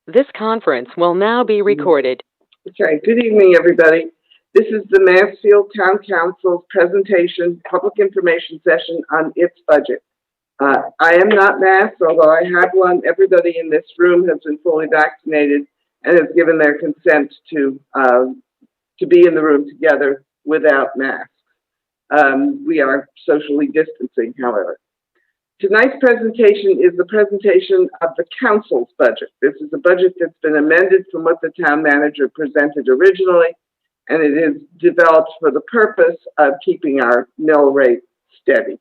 This conference will now be recorded. Okay, good evening, everybody. This is the Mansfield Town Council's presentation, public information session on its budget. I am not masked, although I have one. Everybody in this room has been fully vaccinated and has given their consent to be in the room together without masks. We are socially distancing, however. Tonight's presentation is the presentation of the council's budget. This is a budget that's been amended from what the town manager presented originally, and it is developed for the purpose of keeping our mill rate steady.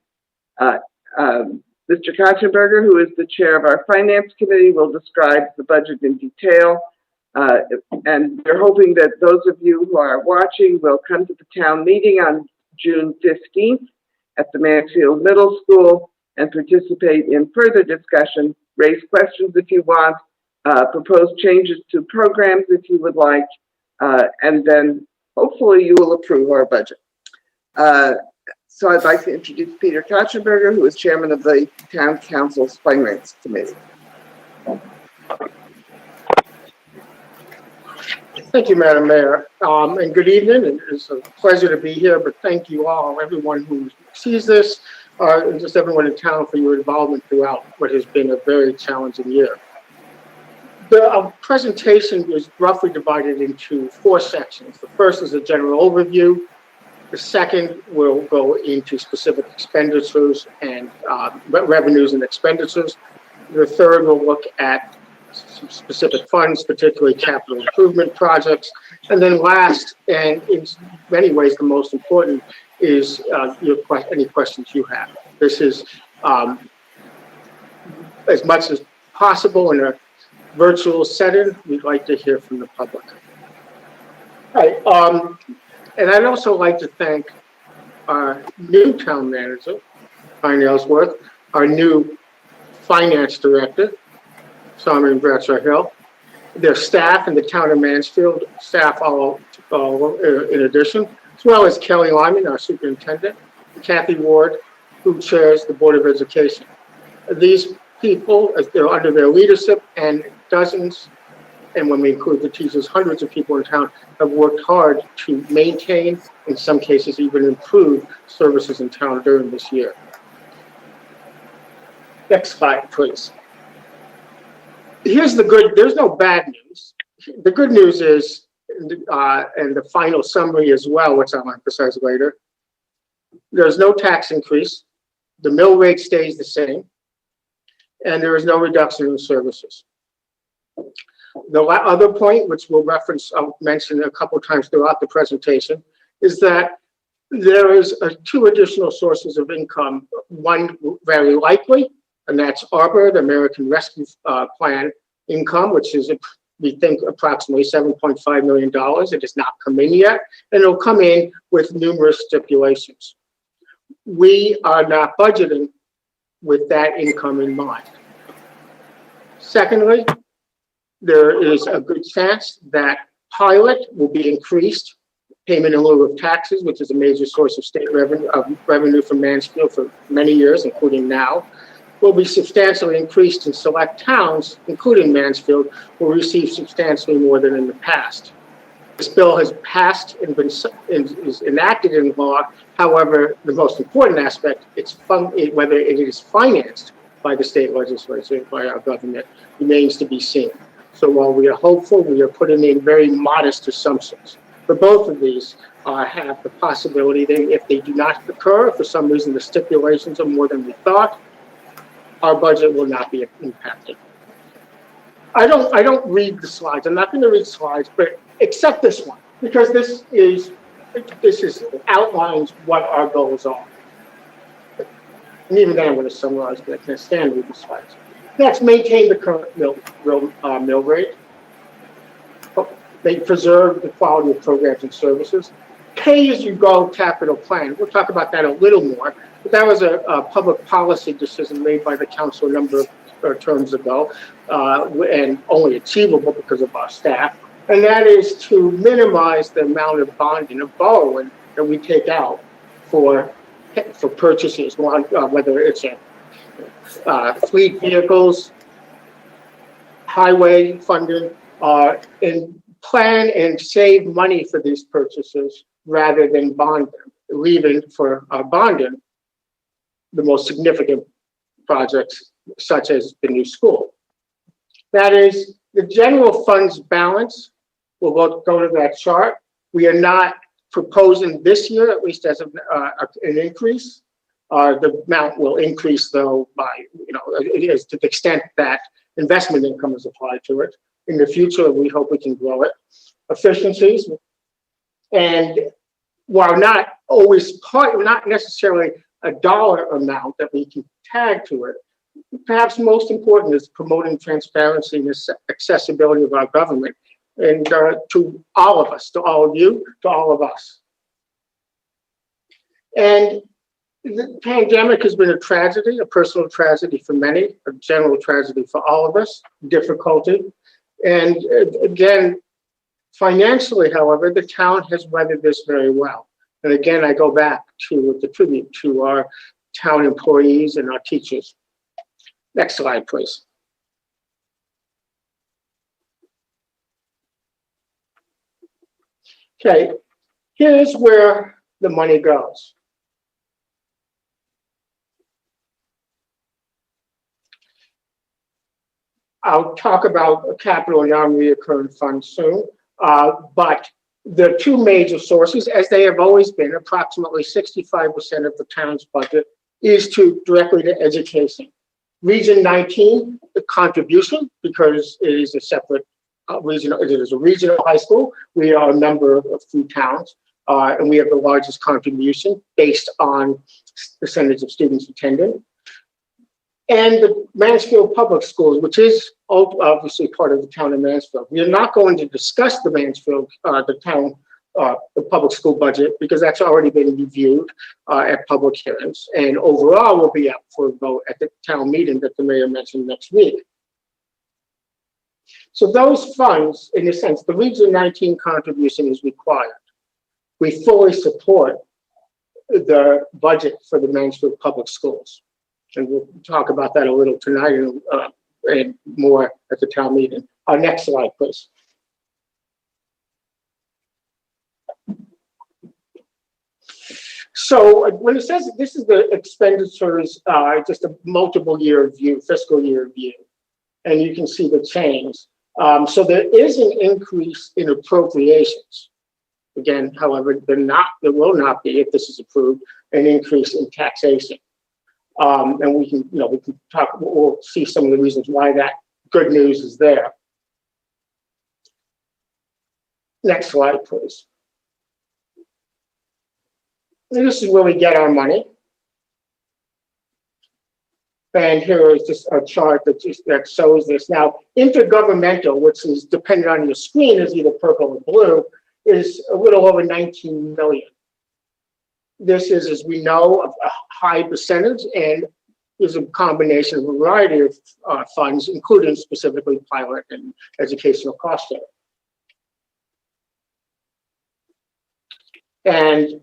Mr. Kotchenberger, who is the chair of our finance committee, will describe the budget in detail. And we're hoping that those of you who are watching will come to the town meeting on June 15th at the Mansfield Middle School and participate in further discussion, raise questions if you want, propose changes to programs if you would like, and then hopefully you will approve our budget. So I'd like to introduce Peter Kotchenberger, who is chairman of the Town Council's Finance Committee. Thank you, Madam Mayor, and good evening. It's a pleasure to be here, but thank you all, everyone who sees this, and just everyone in town for your involvement throughout what has been a very challenging year. The presentation is roughly divided into 4 sections. The first is a general overview. The second will go into specific expenditures and revenues and expenditures. The third will look at some specific funds, particularly capital improvement projects. And then last, and in many ways the most important, is any questions you have. This is as much as possible in a virtual setting. We'd like to hear from the public. All right, and I'd also like to thank our new town manager, Ryan Ellsworth, our new finance director, Simon Bradshaw Hill, their staff and the town of Mansfield staff all in addition, as well as Kelly Lyman, our superintendent, and Kathy Ward, who chairs the Board of Education. These people, as they're under their leadership, and dozens, and when we include the teachers, hundreds of people in town have worked hard to maintain, in some cases even improve, services in town during this year. Next slide, please. Here's the good, there's no bad news. The good news is, and the final summary as well, which I'll emphasize later, there's no tax increase, the mill rate stays the same, and there is no reduction in services. The other point, which we'll reference, I'll mention a couple of times throughout the presentation, is that there is 2 additional sources of income, one very likely, and that's ARPA, the American Rescue Plan income, which is, we think, approximately $7.5 million. It has not come in yet, and it'll come in with numerous stipulations. We are not budgeting with that income in mind. Secondly, there is a good chance that pilot will be increased, payment in lieu of taxes, which is a major source of state revenue from Mansfield for many years, including now, will be substantially increased in select towns, including Mansfield, will receive substantially more than in the past. This bill has passed and is enacted in law. However, the most important aspect, whether it is financed by the state legislature, by our government, remains to be seen. So while we are hopeful, we are putting in very modest assumptions. For both of these have the possibility that if they do not occur, for some reason the stipulations are more than we thought, our budget will not be impacted. I don't read the slides. I'm not going to read slides, but except this one, because this outlines what our goals are. And even then I'm going to summarize, but I can't stand reading the slides. Next, maintain the current mill rate. They preserve the quality of programs and services. Pay-as-you-go capital plan. We'll talk about that a little more, but that was a public policy decision made by the council a number of terms ago, and only achievable because of our staff. And that is to minimize the amount of bonding, of borrowing that we take out for purchases, whether it's fleet vehicles, highway funding, and plan and save money for these purchases rather than bond them, leaving for bonding the most significant projects, such as the new school. That is, the general funds balance, we'll go to that chart. We are not proposing this year, at least as an increase. The amount will increase, though, by, it is to the extent that investment income is applied to it. In the future, we hope we can grow it. Efficiencies, and while not always not necessarily a dollar amount that we can tag to it, perhaps most important is promoting transparency and accessibility of our government, and to all of us, to all of you, to all of us. And the pandemic has been a tragedy, a personal tragedy for many, a general tragedy for all of us, difficulty. And again, financially, however, the town has weathered this very well. And again, I go back to the tribute to our town employees and our teachers. Next slide, please. Okay, here's where the money goes. I'll talk about capital and non-recurring funds soon, but the two major sources, as they have always been, approximately 65% of the town's budget is directly to education. Region 19, the contribution, because it is a separate regional, it is a regional high school. We are a member of 3 towns, and we have the largest contribution based on percentage of students attending. And the Mansfield Public Schools, which is obviously part of the town of Mansfield. We are not going to discuss the Mansfield, the public school budget, because that's already been reviewed at public hearings. And overall will be up for a vote at the town meeting that the mayor mentioned next week. So those funds, in a sense, the Region 19 contribution is required. We fully support the budget for the Mansfield Public Schools. And we'll talk about that a little tonight and more at the town meeting. Next slide, please. So when it says this is the expenditures, just a multiple year view, fiscal year view, and you can see the change. So there is an increase in appropriations. Again, however, there will not be, if this is approved, an increase in taxation. And we can talk, we'll see some of the reasons why that good news is there. Next slide, please. And this is where we get our money. And here is just a chart that shows this. Now, intergovernmental, which is dependent on your screen, is either purple or blue, is a little over 19 million. This is, as we know, a high percentage, and is a combination of a variety of funds, including specifically pilot and educational cost sharing. And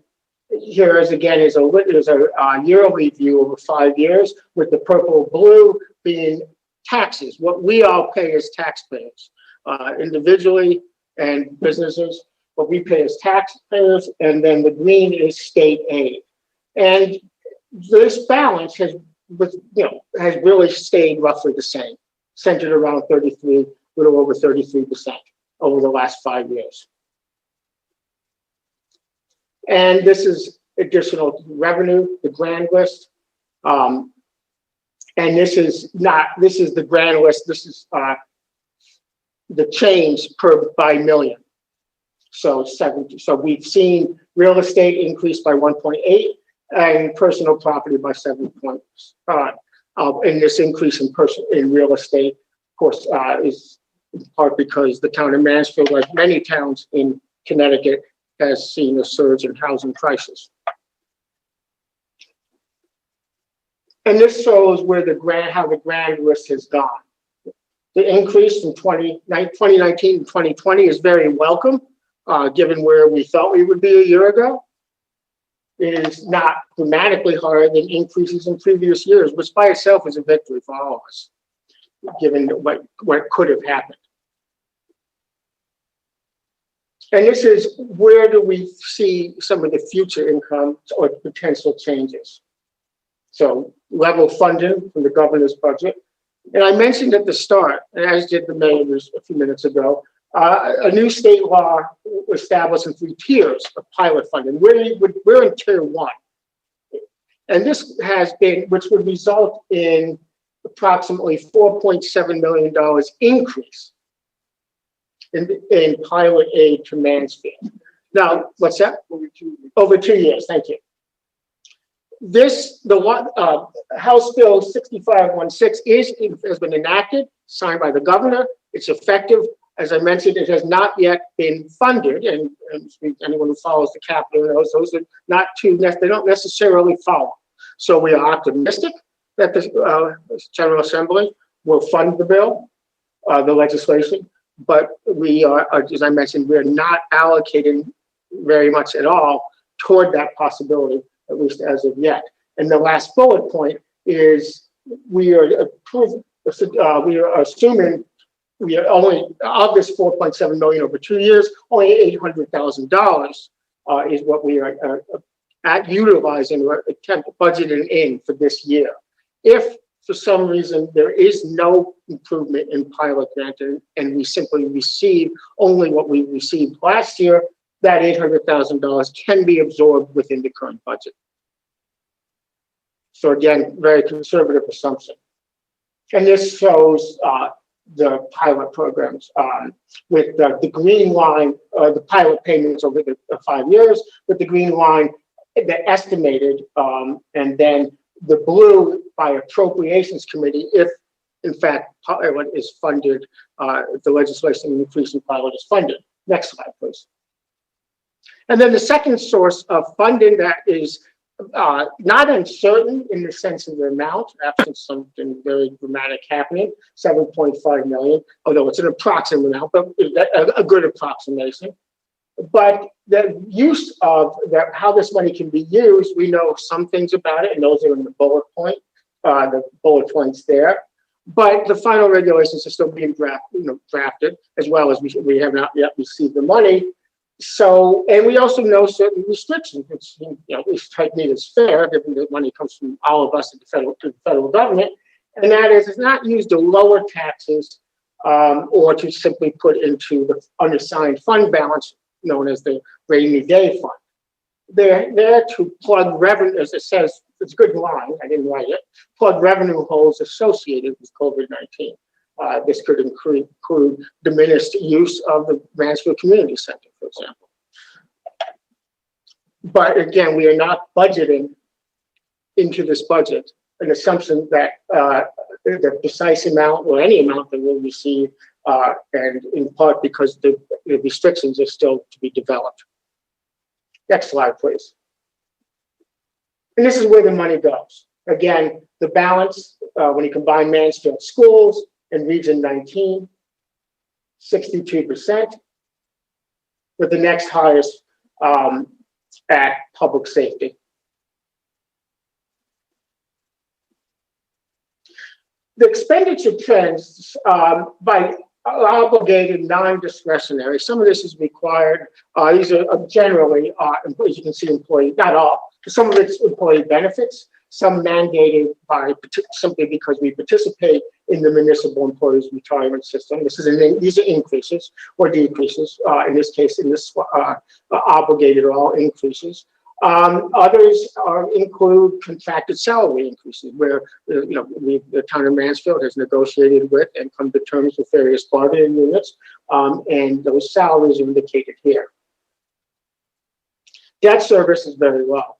here is again is a yearly view over 5 years, with the purple blue being taxes, what we all pay as taxpayers, individually and businesses. What we pay as taxpayers, and then the green is state aid. And this balance has really stayed roughly the same, centered around 33, a little over 33% over the last 5 years. And this is additional revenue, the grand list. And this is the grand list. This is the change by million. So we've seen real estate increase by 1.8 and personal property by 7.5. And this increase in real estate, of course, is in part because the town of Mansfield, like many towns in Connecticut, has seen a surge in housing prices. And this shows where how the grand list has gone. The increase from 2019 to 2020 is very welcome. Given where we thought we would be a year ago. It is not dramatically higher than increases in previous years, which by itself is a victory for all of us. given what could have happened. And this is where do we see some of the future income or potential changes. So level funding from the governor's budget. And I mentioned at the start, and as did the mayor a few minutes ago, a new state law establishing 3 tiers of pilot funding. We're in tier 1. And this has been, which would result in approximately $4.7 million increase in pilot aid to Mansfield. Now, what's that? Over 2 years, thank you. House Bill 6516 has been enacted, signed by the governor. It's effective. As I mentioned, it has not yet been funded, and anyone who follows the Capitol knows those are they don't necessarily follow. So we are optimistic that the General Assembly will fund the bill, the legislation, but we are, as I mentioned, we're not allocating very much at all toward that possibility, at least as of yet. And the last bullet point is we are assuming we are only, of this 4.7 million over 2 years, only $800,000 is what we are utilizing or budgeting in for this year. If for some reason there is no improvement in pilot granting and we simply receive only what we received last year, that $800,000 can be absorbed within the current budget. So again, very conservative assumption. And this shows the pilot programs with the green line, the pilot payments over the 5 years, with the green line, the estimated, and then the blue by appropriations committee, if in fact pilot is funded, if the legislation increasing pilot is funded. Next slide, please. And then the second source of funding that is not uncertain in the sense of the amount, absent something very dramatic happening, 7.5 million, although it's an approximate amount, but a good approximation. But the use of that, how this money can be used, we know some things about it, and those are in the bullet points there. But the final regulations are still being drafted, as well as we have not yet received the money. So, and we also know certain restrictions, which at least strike me as fair, given that money comes from all of us to the federal government, and that is it's not used to lower taxes or to simply put into the unassigned fund balance known as the rainy day fund. They're there to plug revenue, as it says, it's a good line, I didn't write it, plug revenue holes associated with COVID-19. This could include diminished use of the Mansfield Community Center, for example. But again, we are not budgeting into this budget an assumption that the precise amount or any amount that we'll receive, and in part because the restrictions are still to be developed. Next slide, please. And this is where the money goes. Again, the balance, when you combine Mansfield schools and Region 19, 62%, with the next highest at public safety. The expenditure trends by obligated, non-discretionary. Some of this is required. These are generally, as you can see, employee, not all, some of it's employee benefits, some mandated by simply because we participate in the municipal employees retirement system. These are increases or decreases. In this case, in this obligated or all increases. Others include contracted salary increases, where the town of Mansfield has negotiated with and come to terms with various bargaining units, and those salaries are indicated here. Debt service is very low.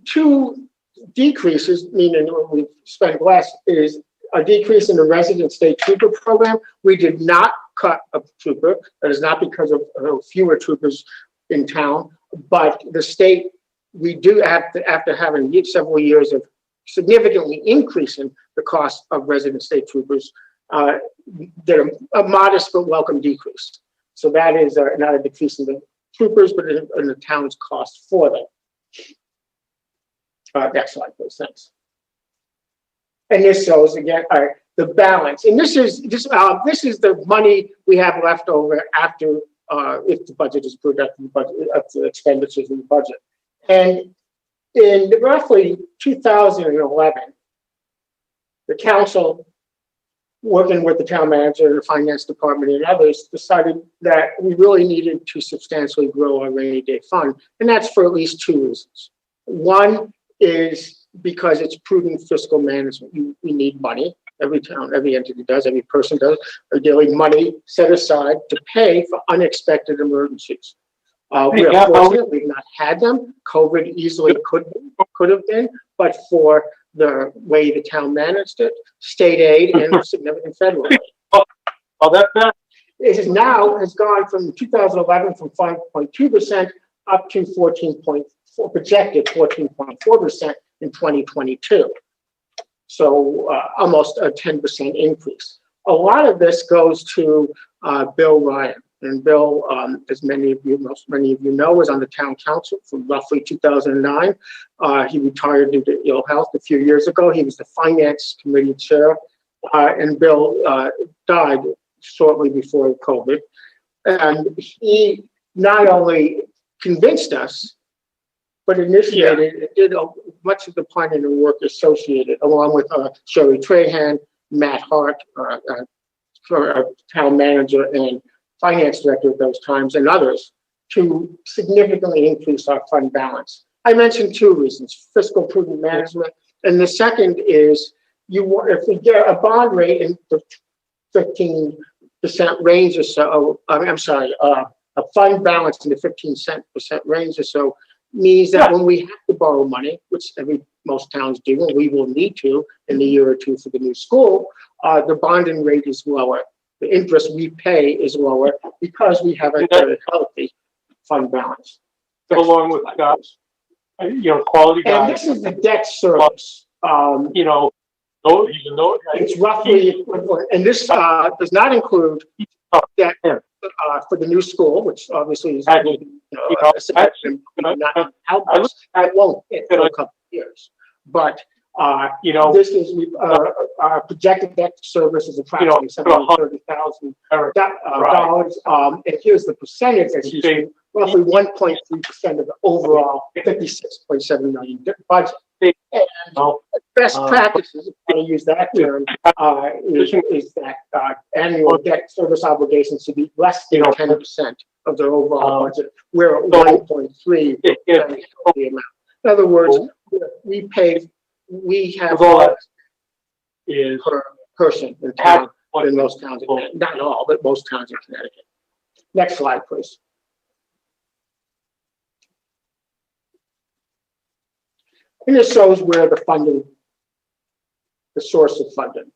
Two decreases, meaning we've spent less, is a decrease in the resident state trooper program. We did not cut a trooper. That is not because of fewer troopers in town, but the state, we do have to, after having several years of significantly increasing the cost of resident state troopers, did a modest but welcome decrease. So that is not a decrease in the troopers, but in the town's cost for them. Next slide, please, thanks. And this shows again, the balance. And this is the money we have left over after, if the budget is approved, after the budget, after the expenditures in the budget. And in roughly 2011, the council, working with the town manager, the finance department, and others, decided that we really needed to substantially grow our rainy day fund. And that's for at least two reasons. One is because it's prudent fiscal management. We need money. Every town, every entity does, every person does, are getting money set aside to pay for unexpected emergencies. We are fortunate we've not had them. COVID easily could have been, but for the way the town managed it, state aid and significant federal aid. Oh, that's that. It is now has gone from 2011 from 5.2% up to 14.4, projected 14.4% in 2022. So almost a 10% increase. A lot of this goes to Bill Ryan. And Bill, as many of you know, was on the town council from roughly 2009. He retired due to ill health a few years ago. He was the finance committee chair, and Bill died shortly before COVID. And he not only convinced us, but initiated, did much of the planning and work associated, along with Sherry Trahan, Matt Hart, our town manager and finance director at those times, and others, to significantly increase our fund balance. I mentioned two reasons: fiscal prudent management, and the second is if we get a bond rate in the 15% range or so. A fund balance in the 15% range or so means that when we have to borrow money, which most towns do, and we will need to in a year or two for the new school, the bonding rate is lower. The interest we pay is lower because we have a very healthy fund balance. Along with quality guys. And this is the debt service. It's roughly equivalent, and this does not include debt for the new school, which obviously is not how much. It won't in a couple of years, but this is our projected debt service is approximately $730,000. And here's the percentage that's using roughly 1.3% of the overall $56.7 million budget. And best practices, if I use that term, is that annual debt service obligations should be less than 10% of their overall budget. We're at 1.3% of the amount. In other words, we have per person in town, in most towns, not all, but most towns in Connecticut. Next slide, please. And this shows where the source of funding.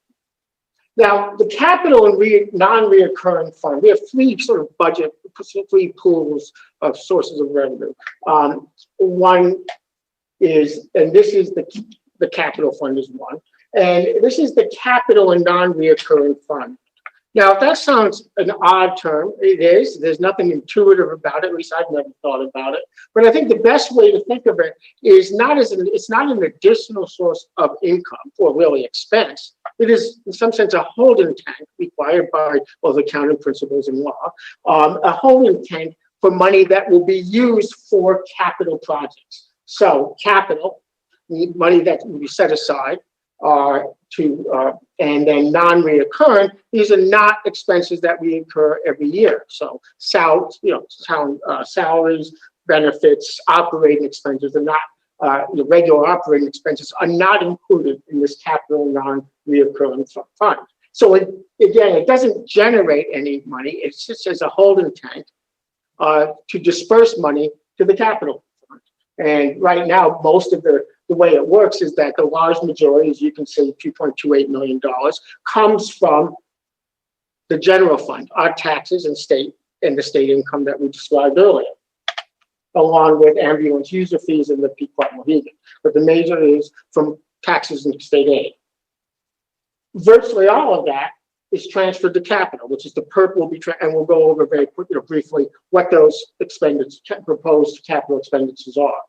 Now, the capital and non-reoccurring fund, we have three three pools of sources of revenue. One is, and this is the capital fund is one, and this is the capital and non-reoccurring fund. Now, if that sounds an odd term, it is. There's nothing intuitive about it. At least I've never thought about it. But I think the best way to think of it is it's not an additional source of income or really expense. It is, in some sense, a holding tank required by the accounting principles in law, a holding tank for money that will be used for capital projects. So capital, money that will be set aside and then non-reoccurring, these are not expenses that we incur every year. So salaries, benefits, operating expenses are not, regular operating expenses are not included in this capital non-reoccurring fund. So it doesn't generate any money. It's just as a holding tank to disperse money to the capital fund. And right now, most of the way it works is that the large majority, as you can see, $2.28 million, comes from the general fund, our taxes and the state income that we described earlier, along with ambulance user fees and the Pequot Mohegan. But the major is from taxes and state aid. Virtually all of that is transferred to capital, which is the PERP will be, and we'll go over very quickly, briefly, what those proposed capital expenditures are.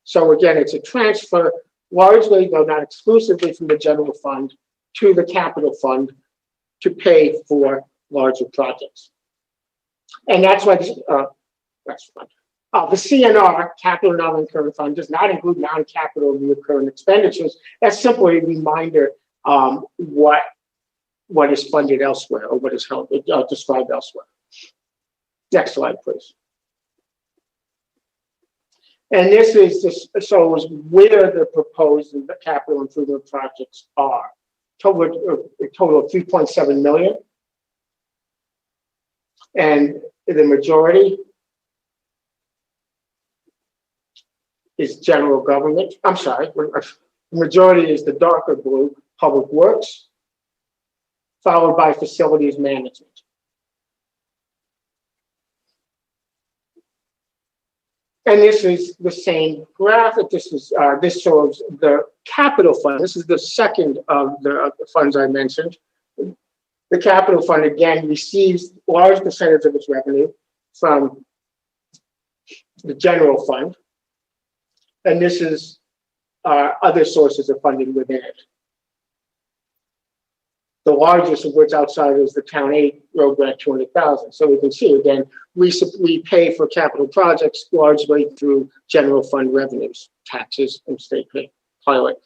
So again, it's a transfer largely, though not exclusively, from the general fund to the capital fund to pay for larger projects. And that's why the CNR, Capital Non-Recurring Fund, does not include non-capital recurring expenditures. That's simply a reminder what is funded elsewhere or what is described elsewhere. Next slide, please. And this is shows where the proposed capital improvement projects are. A total of 3.7 million. And the majority is general government. I'm sorry, the majority is the darker blue, public works, followed by facilities management. And this is the same graphic. This shows the capital fund. This is the second of the funds I mentioned. The capital fund, again, receives a large percentage of its revenue from the general fund. And this is other sources of funding within it. The largest of which outside is the Town 8 road grant, 200,000. So we can see, again, we pay for capital projects largely through general fund revenues, taxes, and state pay pilot.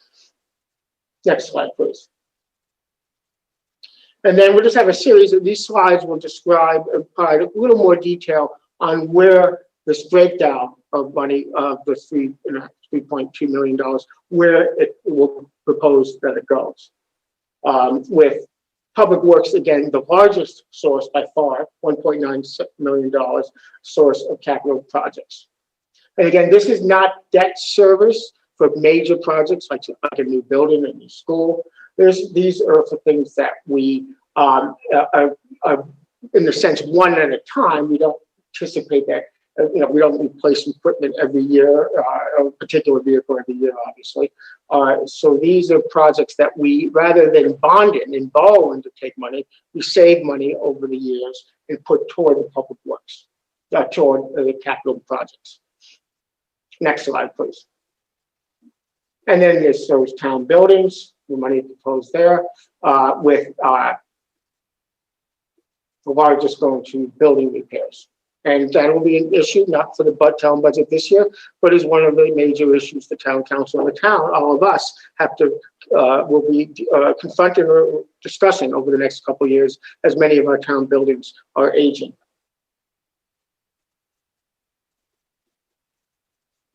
Next slide, please. And then we'll just have a series of these slides will describe and provide a little more detail on where this breakdown of money of the $3.2 million, where it will propose that it goes. With public works, again, the largest source by far, $1.9 million source of capital projects. And again, this is not debt service for major projects like a new building, a new school. These are for things that we, in the sense, one at a time. We don't anticipate that, we don't replace equipment every year, a particular vehicle every year, obviously. So these are projects that we, rather than bond in and borrow in to take money, we save money over the years and put toward the public works, toward the capital projects. Next slide, please. And then this shows town buildings, the money proposed there, with the largest going to building repairs. And that will be an issue, not for the town budget this year, but is one of the major issues the town council and the town, all of us, have to, will be confronting or discussing over the next couple of years, as many of our town buildings are aging.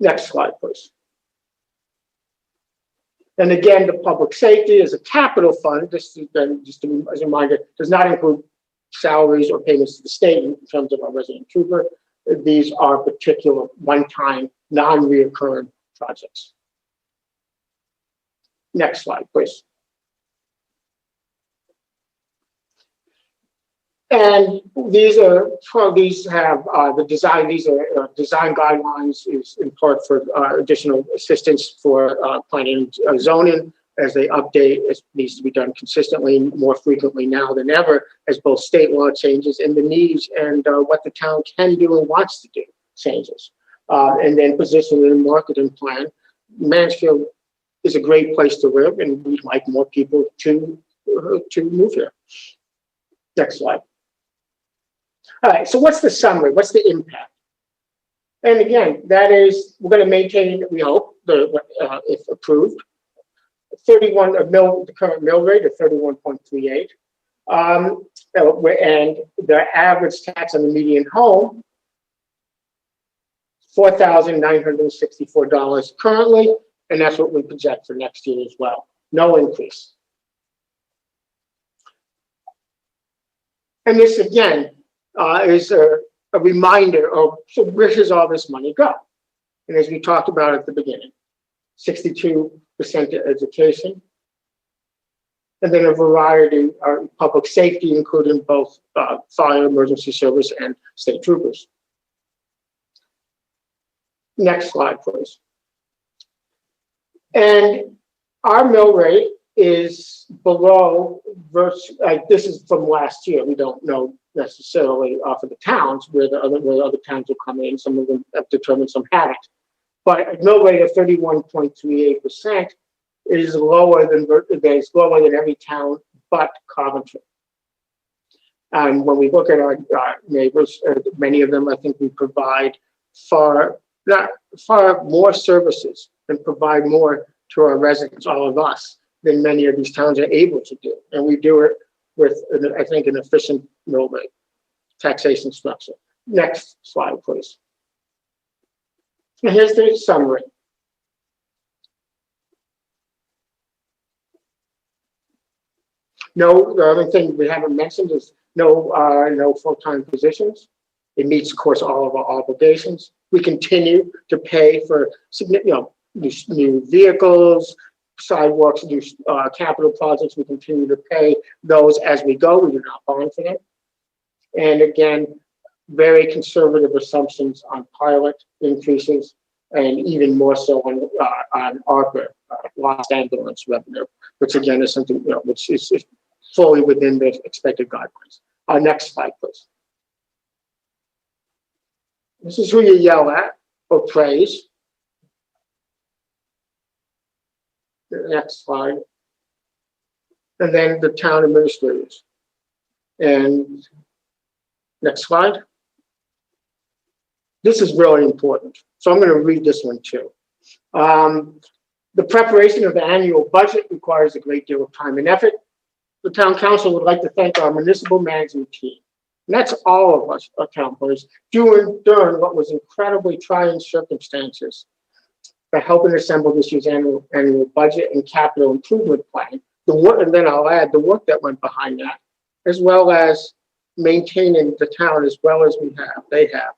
Next slide, please. And again, the public safety is a capital fund. This is then, just as a reminder, does not include salaries or payments to the state in terms of our resident trooper. These are particular one-time, non-reoccurring projects. Next slide, please. And these have the design. These are design guidelines, is in part for additional assistance for planning and zoning. As they update, it needs to be done consistently, more frequently now than ever, as both state law changes and the needs and what the town can do and wants to do changes. And then positioning and marketing plan. Mansfield is a great place to live, and we'd like more people to move here. Next slide. All right, so what's the summary? What's the impact? And again, that is, we're going to maintain, we hope, if approved, the current mill rate of 31.38, and the average tax on the median home, $4,964 currently, and that's what we project for next year as well. No increase. And this again is a reminder of, so where does all this money go? And as we talked about at the beginning, 62% to education, and then a variety of public safety, including both fire, emergency service, and state troopers. Next slide, please. And our mill rate is below, this is from last year. We don't know necessarily for the towns where the other towns will come in. Some of them have determined, some haven't. but a mill rate of 31.38% is lower than every town but Coventry. And when we look at our neighbors, many of them, I think we provide far more services and provide more to our residents, all of us, than many of these towns are able to do. And we do it with, I think, an efficient mill rate taxation structure. Next slide, please. And here's the summary. No, the other thing we haven't mentioned is no full-time positions. It meets, of course, all of our obligations. We continue to pay for significant, new vehicles, sidewalks, new capital projects. We continue to pay those as we go. We do not bond for them. And again, very conservative assumptions on pilot increases, and even more so on ARPA, lost ambulance revenue, which again is something which is fully within the expected guidelines. Next slide, please. This is who you yell at or praise. The next slide. And then the town administrators. And next slide. This is really important. So I'm going to read this one too. The preparation of the annual budget requires a great deal of time and effort. The town council would like to thank our municipal management team. And that's all of us, our town employees, during what was incredibly trying circumstances for helping assemble this year's annual budget and capital improvement plan. The work, and then I'll add the work that went behind that, as well as maintaining the town as well as they have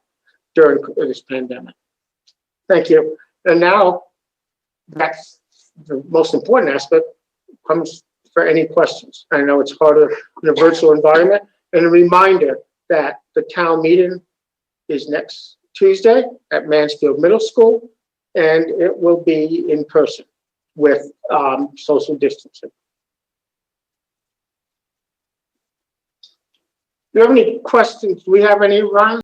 during this pandemic. Thank you. And now, that's the most important aspect, comes for any questions. I know it's harder in a virtual environment. And a reminder that the town meeting is next Tuesday at Mansfield Middle School, and it will be in person with social distancing. Do you have any questions? Do we have any, Ryan?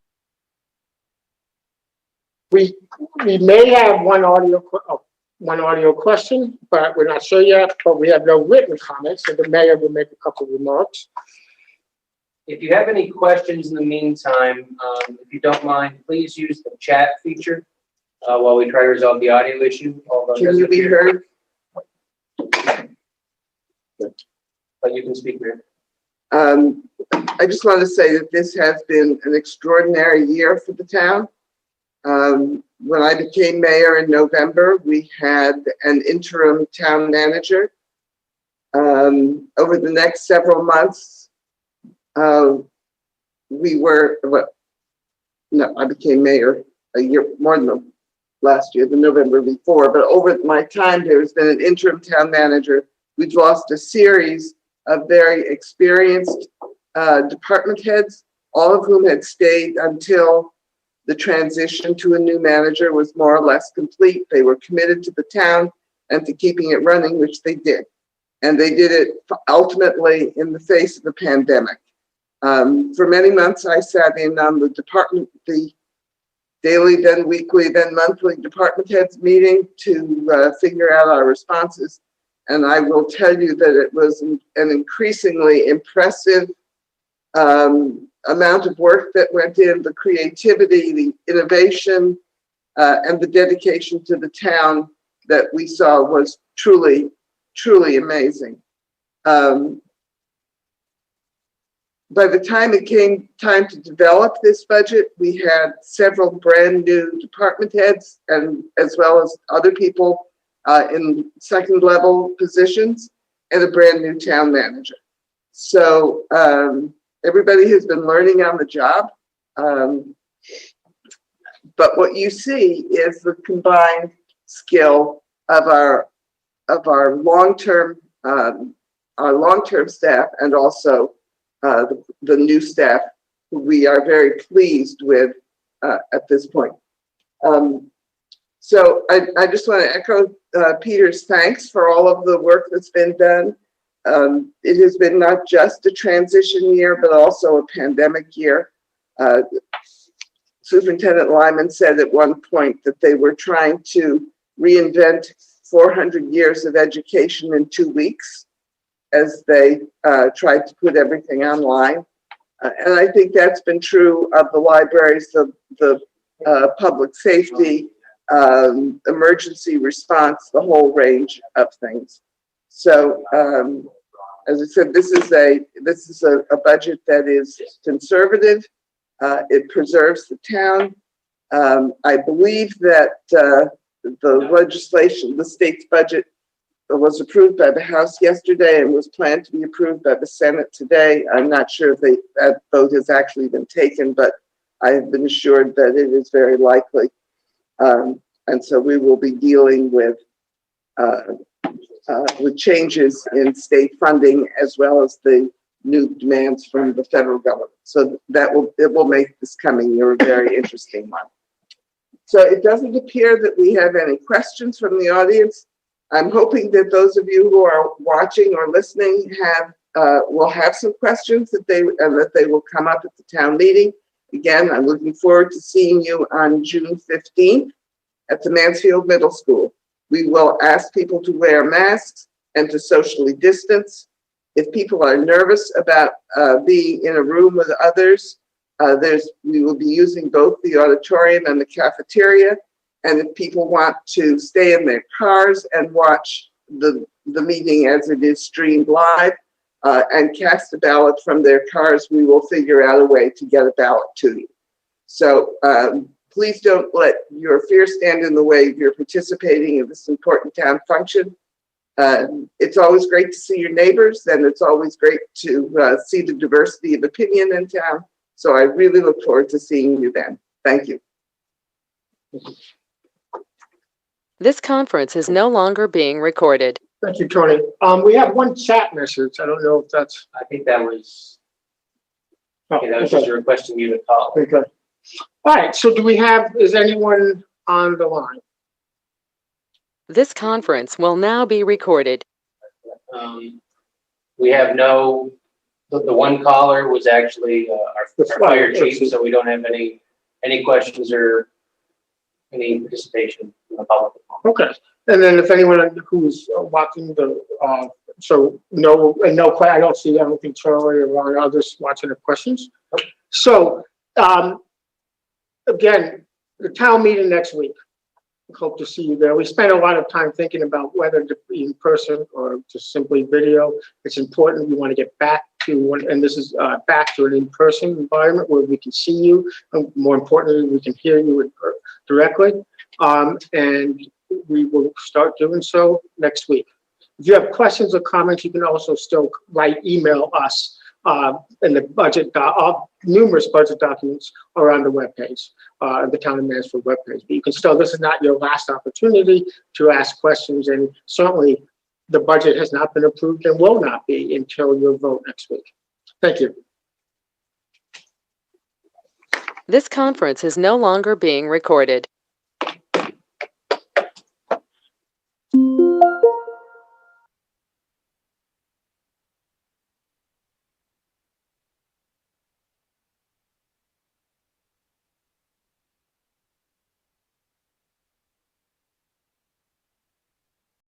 We may have one audio question, but we're not sure yet. But we have no written comments, so the mayor will make a couple of remarks. If you have any questions in the meantime, if you don't mind, please use the chat feature while we try to resolve the audio issue. Can you be heard? But you can speak here. I just want to say that this has been an extraordinary year for the town. When I became mayor in November, we had an interim town manager. Over the next several months, I became mayor a year more than last year, the November before, but over my time there has been an interim town manager. We've lost a series of very experienced department heads, all of whom had stayed until the transition to a new manager was more or less complete. They were committed to the town and to keeping it running, which they did. And they did it ultimately in the face of the pandemic. For many months, I sat in on the daily, then weekly, then monthly department heads meeting to figure out our responses. And I will tell you that it was an increasingly impressive amount of work that went in, the creativity, the innovation, and the dedication to the town that we saw was truly, truly amazing. By the time it came time to develop this budget, we had several brand new department heads, and as well as other people in second level positions, and a brand new town manager. So everybody has been learning on the job. But what you see is the combined skill of our long-term staff, and also the new staff, who we are very pleased with at this point. So I just want to echo Peter's thanks for all of the work that's been done. It has been not just a transition year, but also a pandemic year. Superintendent Lyman said at one point that they were trying to reinvent 400 years of education in 2 weeks as they tried to put everything online. And I think that's been true of the libraries, the public safety, emergency response, the whole range of things. So, as I said, this is a budget that is conservative. It preserves the town. I believe that the legislation, the state's budget, was approved by the House yesterday and was planned to be approved by the Senate today. I'm not sure if that vote has actually been taken, but I have been assured that it is very likely. And so we will be dealing with changes in state funding as well as the new demands from the federal government. So it will make this coming year a very interesting one. So it doesn't appear that we have any questions from the audience. I'm hoping that those of you who are watching or listening will have some questions that they will come up at the town meeting. Again, I'm looking forward to seeing you on June 15th at the Mansfield Middle School. We will ask people to wear masks and to socially distance. If people are nervous about being in a room with others, we will be using both the auditorium and the cafeteria. And if people want to stay in their cars and watch the meeting as it is streamed live and cast a ballot from their cars, we will figure out a way to get a ballot to you. So please don't let your fear stand in the way of your participating in this important town function. It's always great to see your neighbors, and it's always great to see the diversity of opinion in town. So I really look forward to seeing you then. Thank you. This conference is no longer being recorded. Thank you, Tony. We have one chat message. I don't know if that's. I think that was, Oh, that was just requesting you to call. Okay. All right. So is anyone on the line? This conference will now be recorded. We have the one caller was actually our fire chief, so we don't have any questions or any participation in the public. Okay. And then if anyone who's watching I don't see anything, Charlie or others watching the questions. So again, the town meeting next week. Hope to see you there. We spent a lot of time thinking about whether to be in person or just simply video. It's important. We want to get back to back to an in-person environment where we can see you, and more importantly, we can hear you directly. And we will start doing so next week. If you have questions or comments, you can also still email us. And the budget, numerous budget documents are on the webpage, the Town of Mansfield webpage. But you can still, this is not your last opportunity to ask questions, and certainly the budget has not been approved and will not be until your vote next week. Thank you. This conference is no longer being recorded.